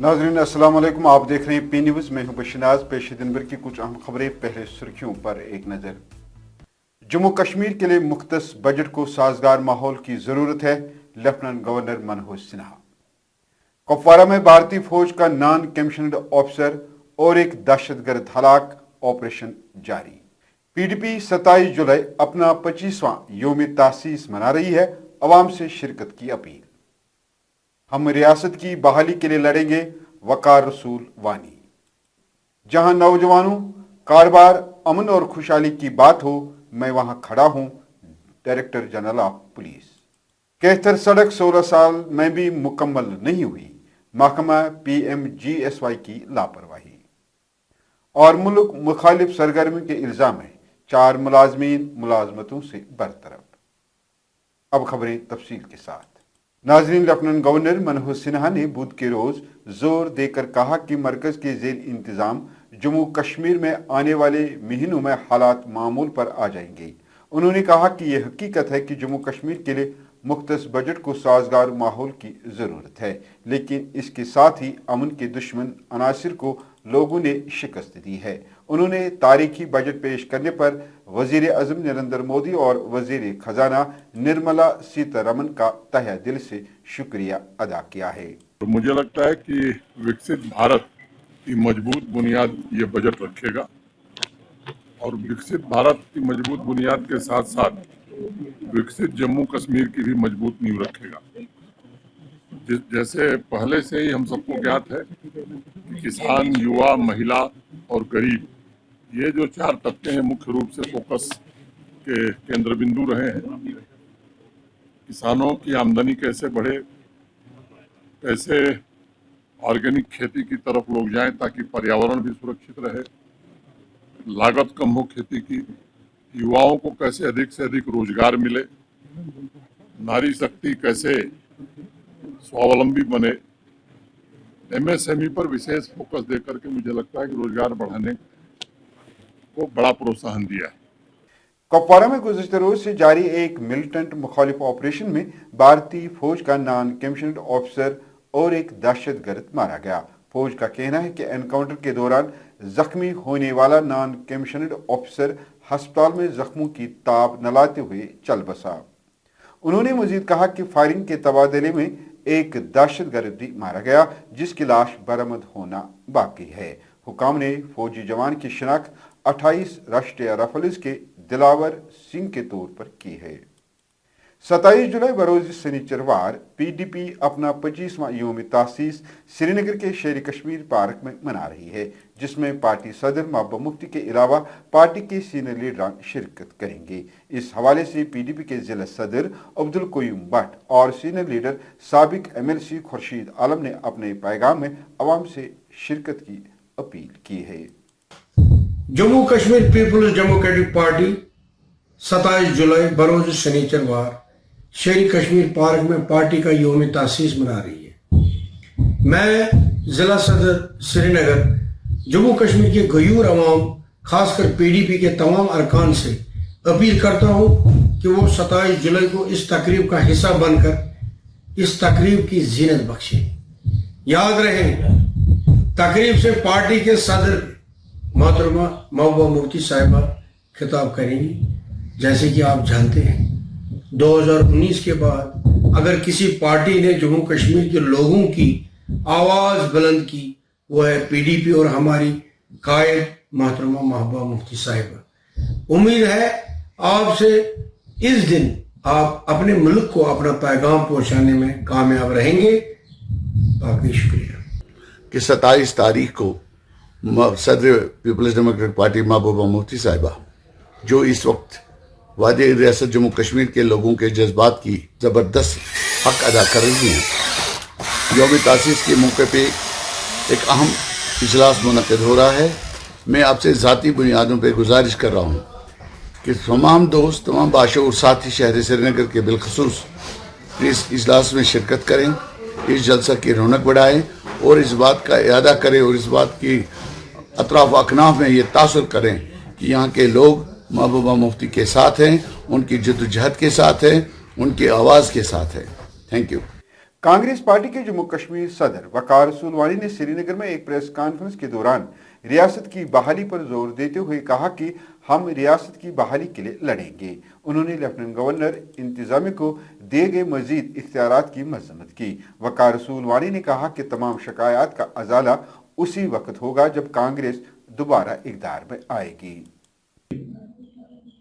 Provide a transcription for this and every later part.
नाज़रीन अस्सलाम वालेकुम, आप देख रहे हैं पी न्यूज़। मैं हूं बशनाज। पेश दिन भर की कुछ अहम खबरें, पहले सुर्खियों पर एक नज़र। जम्मू कश्मीर के लिए मुख्तस बजट को साजगार माहौल की जरूरत है, लेफ्टिनेंट गवर्नर मनोज सिन्हा। कुपवारा में भारतीय फौज का नॉन कमीशनड ऑफिसर और एक दहशतगर्द हलाक, ऑपरेशन जारी। पीडीपी 27 जुलाई अपना 25वां योम तासीस मना रही है, अवाम से शिरकत की अपील। हम रियासत की बहाली के लिए लड़ेंगे, वकार रसूल वानी। जहां नौजवानों, कारोबार, अमन और खुशहाली की बात हो, मैं वहां खड़ा हूं, डायरेक्टर जनरल ऑफ पुलिस। कहतर सड़क 16 साल में भी मुकम्मल नहीं हुई, महकमा PMGSY की लापरवाही। और मुल्क मुखालिफ सरगर्मी के इल्जाम है, 4 मुलाजमीन मुलाजमतों से बरतरफ। अब खबरें तफसील के साथ। नाज़रीन, लेफ्टिनेंट गवर्नर मनोज सिन्हा ने बुध के रोज जोर देकर कहा कि मरकज के जेर इंतजाम जम्मू कश्मीर में आने वाले महीनों में हालात मामूल पर आ जाएंगे। उन्होंने कहा कि यह हकीकत है कि जम्मू कश्मीर के लिए मुख्तस बजट को साजगार माहौल की ज़रूरत है, लेकिन इसके साथ ही अमन के दुश्मन अनासिर को लोगों ने शिकस्त दी है। उन्होंने तारीखी बजट पेश करने पर वजीर आज़म नरेंद्र मोदी और वजीर खजाना निर्मला सीतारमन का तहे दिल से शुक्रिया अदा किया है। तो मुझे लगता है कि विकसित भारत की मजबूत बुनियाद ये बजट रखेगा और विकसित भारत की मजबूत बुनियाद के साथ साथ विकसित जम्मू कश्मीर की भी मजबूत नींव रखेगा। जैसे पहले से ही हम सबको ज्ञात है कि किसान, युवा, महिला और गरीब, ये जो 4 तबके हैं मुख्य रूप से फोकस के केंद्र बिंदु रहे हैं। किसानों की आमदनी कैसे बढ़े, कैसे ऑर्गेनिक खेती की तरफ लोग जाएं ताकि पर्यावरण भी सुरक्षित रहे, लागत कम हो खेती की, युवाओं को कैसे अधिक से अधिक रोजगार मिले, नारी शक्ति कैसे स्वावलंबी बने, MSME पर विशेष फोकस देकर के मुझे लगता है कि रोजगार बढ़ाने को बड़ा प्रोत्साहन दिया है। कुपवारा में गुज़श्ता रोज से जारी एक मिलिटेंट मुखालिफ ऑपरेशन में भारतीय फौज का नॉन कमीशनड ऑफिसर और एक दहशतगर्द मारा गया। फौज का कहना है कि एनकाउंटर के दौरान जख्मी होने वाला नॉन कमीशनड ऑफिसर अस्पताल में जख्मों की ताब न लाते हुए चल बसा। उन्होंने मजीद कहा कि फायरिंग के तबादले में एक दहशतगर्द भी मारा गया, जिसकी लाश बरामद होना बाकी है। हुकाम ने फौजी जवान की शिनाख्त 28 राष्ट्रीय राइफल्स के दिलावर सिंह के तौर पर की है। 27 जुलाई बरोज शनिचरवार PDP अपना 25वां योम तासीस श्रीनगर के शेर कश्मीर पार्क में मना रही है, जिसमें पार्टी सदर महबूबा मुफ्ती के अलावा पार्टी के सीनियर लीडरान शिरकत करेंगे। इस हवाले से PDP के जिला सदर अब्दुल कोयूम भट्ट और सीनियर लीडर साबिक MLC खुर्शीद आलम ने अपने पैगाम में अवाम से शिरकत की अपील की है। Jammu Kashmir People's Democratic Party 27 जुलाई बरोज शनिचरवार शेर कश्मीर पार्क में पार्टी का योम तासीस मना रही है। मैं जिला सदर श्रीनगर जम्मू कश्मीर के गयूर अवाम, खासकर PDP के तमाम अरकान से अपील करता हूं कि वो 27 जुलाई को इस तकरीब का हिस्सा बनकर इस तकरीब की जीनत बख्शे। याद रहे, तकरीब से पार्टी के सदर मोहतरमा महबूबा मुफ्ती साहिबा खिताब करेंगी। जैसे कि आप जानते हैं, 2019 के बाद अगर किसी पार्टी ने जम्मू कश्मीर के लोगों की आवाज बुलंद की, वो है PDP और हमारी कायद मोहतरमा महबूबा मुफ्ती साहिबा। उम्मीद है आपसे इस दिन आप अपने मुल्क को अपना पैगाम पहुंचाने में कामयाब रहेंगे। बाकी शुक्रिया। कि 27 तारीख को सदर peoples democratic party Mehbooba Mufti साहिबा, जो इस वक्त वादी रियासत जम्मू कश्मीर के लोगों के जज्बात की ज़बरदस्त हक अदा कर रही हैं, योम तासीस के मौके पे एक अहम इजलास मुनक़िद हो रहा है। मैं आपसे ज़ाती बुनियादों पर गुजारिश कर रहा हूँ कि तमाम दोस्त, तमाम बाशऊर साथी शहर श्रीनगर के बिलखसूस इस इजलास में शिरकत करें, इस जलसा की रौनक बढ़ाएं और इस बात का इरादा करें और इस बात की अतराफ अकनाफ में ये तासुर करें कि यहाँ के लोग महबूबा मुफ्ती के साथ हैं, उनकी जद्दोजहद के साथ हैं, उनकी आवाज़ के साथ हैं। Thank you. कांग्रेस पार्टी के जम्मू कश्मीर सदर वकार रसूलवानी ने श्रीनगर में एक प्रेस कॉन्फ्रेंस के दौरान रियासत की बहाली पर जोर देते हुए कहा कि हम रियासत की बहाली के लिए लड़ेंगे। उन्होंने लेफ्टिनेंट गवर्नर इंतजामिया को दिए गए मजीद इख्तियारात की मजम्मत की। वकार रसूलवानी ने कहा कि तमाम शिकायत का अजाला उसी वक्त होगा जब कांग्रेस दोबारा इक़्तिदार में आएगी।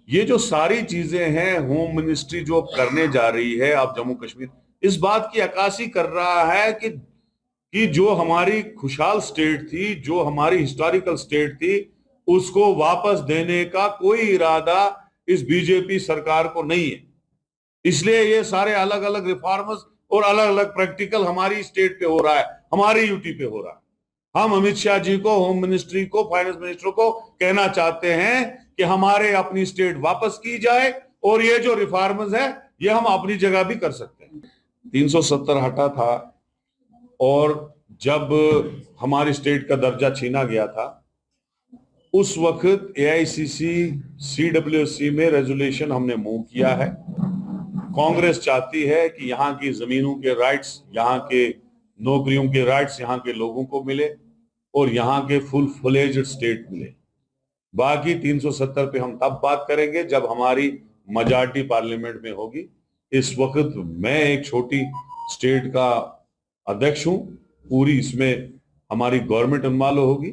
ये जो सारी चीजें हैं, होम मिनिस्ट्री जो करने जा रही है अब जम्मू कश्मीर, इस बात की अक्कासी कर रहा है कि जो हमारी खुशहाल स्टेट थी, जो हमारी हिस्टोरिकल स्टेट थी, उसको वापस देने का कोई इरादा इस बीजेपी सरकार को नहीं है। इसलिए ये सारे अलग अलग रिफॉर्म्स और अलग अलग प्रैक्टिकल हमारी स्टेट पे हो रहा है, हमारी यूटी पे हो रहा है। हम अमित शाह जी को, होम मिनिस्ट्री को, फाइनेंस मिनिस्टर को कहना चाहते हैं कि हमारे अपनी स्टेट वापस की जाए और ये जो रिफॉर्म्स है ये हम अपनी जगह भी कर सकते हैं। 370 हटा था और जब हमारी स्टेट का दर्जा छीना गया था उस वक्त AICC CWC में रेजोल्यूशन हमने मूव किया है। कांग्रेस चाहती है कि यहाँ की जमीनों के राइट्स, यहाँ के नौकरियों के राइट्स यहाँ के लोगों को मिले और यहाँ के फुल फ्लेज्ड स्टेट मिले। बाकी 370 पे हम तब बात करेंगे जब हमारी मेजॉरिटी पार्लियामेंट में होगी। इस वक्त मैं एक छोटी स्टेट का अध्यक्ष हूं, पूरी इसमें हमारी गवर्नमेंट इन्वॉल्व होगी।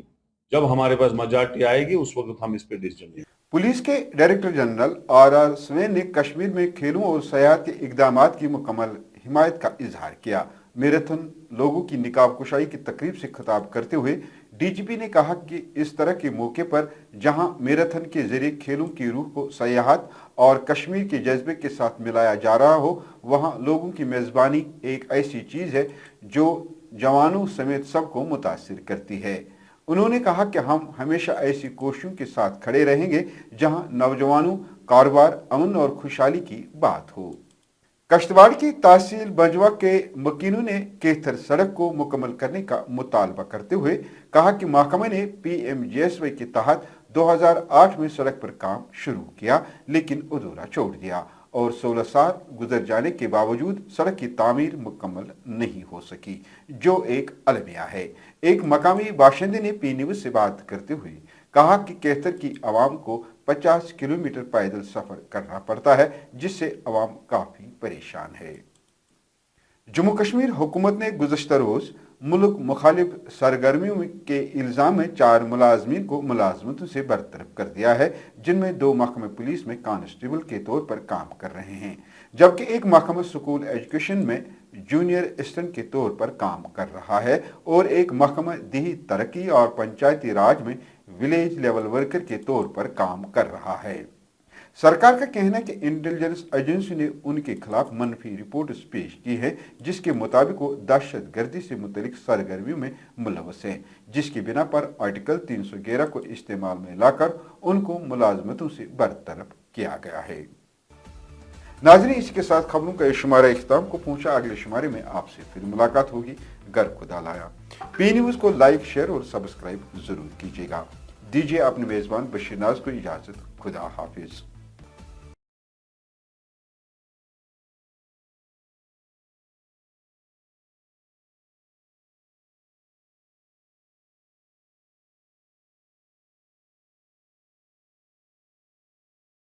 जब हमारे पास मेजॉरिटी आएगी उस वक्त हम इस पे डिसीजन लेंगे। पुलिस के डायरेक्टर जनरल RR स्वेन ने कश्मीर में खेलों और सयाहत के इकदामात की मुकम्मल हिमायत का इजहार किया। मैराथन लोगों की निकाब कुशाई की तकरीब से खिताब करते हुए DGP ने कहा कि इस तरह के मौके पर जहां मैराथन के जरिए खेलों की रूह को सयाहत और कश्मीर के जज्बे के साथ मिलाया जा रहा हो, वहां लोगों की मेज़बानी एक ऐसी चीज़ है जो जवानों समेत सबको मुतासिर करती है। उन्होंने कहा कि हम हमेशा ऐसी कोशिशों के साथ खड़े रहेंगे जहां नौजवानों, कारोबार, अमन और खुशहाली की बात हो। कश्तवाड़ की तहसील बंजवा के मकीनों ने केथर सड़क को मुकम्मल करने का मुतालबा करते हुए कहा कि महकमे ने PMGSY के तहत 2008 में सड़क पर काम शुरू किया लेकिन अधूरा छोड़ दिया और 16 साल गुजर जाने के बावजूद सड़क की तामीर मुकम्मल नहीं हो सकी, जो एक अलमिया है। एक मकामी बाशिंदे ने P न्यूज़ से बात करते हुए कहा कि केथर की आवाम को 50 किलोमीटर पैदल सफर करना पड़ता है जिससे आवाम काफी परेशान है। जम्मू कश्मीर हुकूमत ने गुज़श्ता रोज मुल्क मुखालिफ सरगर्मियों के इल्जाम में 4 मुलाजमीन को मुलाजमतों से बरतरफ कर दिया है, जिनमें 2 महकमे पुलिस में कांस्टेबल के तौर पर काम कर रहे हैं, जबकि एक महकमा स्कूल एजुकेशन में जूनियर असिस्टेंट के तौर पर काम कर रहा है और एक महकमा देही तरक्की और पंचायती राज में विलेज लेवल वर्कर के तौर पर काम कर रहा है। सरकार का कहना है कि इंटेलिजेंस एजेंसी ने उनके खिलाफ मनफी रिपोर्ट पेश की है जिसके मुताबिक वो दहशतगर्दी से मुतलिक सरगर्मियों में मुलव्वस है, जिसकी बिना पर आर्टिकल 311 को इस्तेमाल में लाकर उनको मुलाजमतों से बरतरफ किया गया है। नाज़रीन, इसके साथ खबरों का शुमारा इख्तिताम को पहुंचा। अगले शुमारे में आपसे फिर मुलाकात होगी। गर खुदा लाया। P न्यूज़ को लाइक, शेयर और सब्सक्राइब जरूर कीजिएगा। दीजिए अपने मेजबान बशीर नाज को इजाजत। खुदा हाफिज।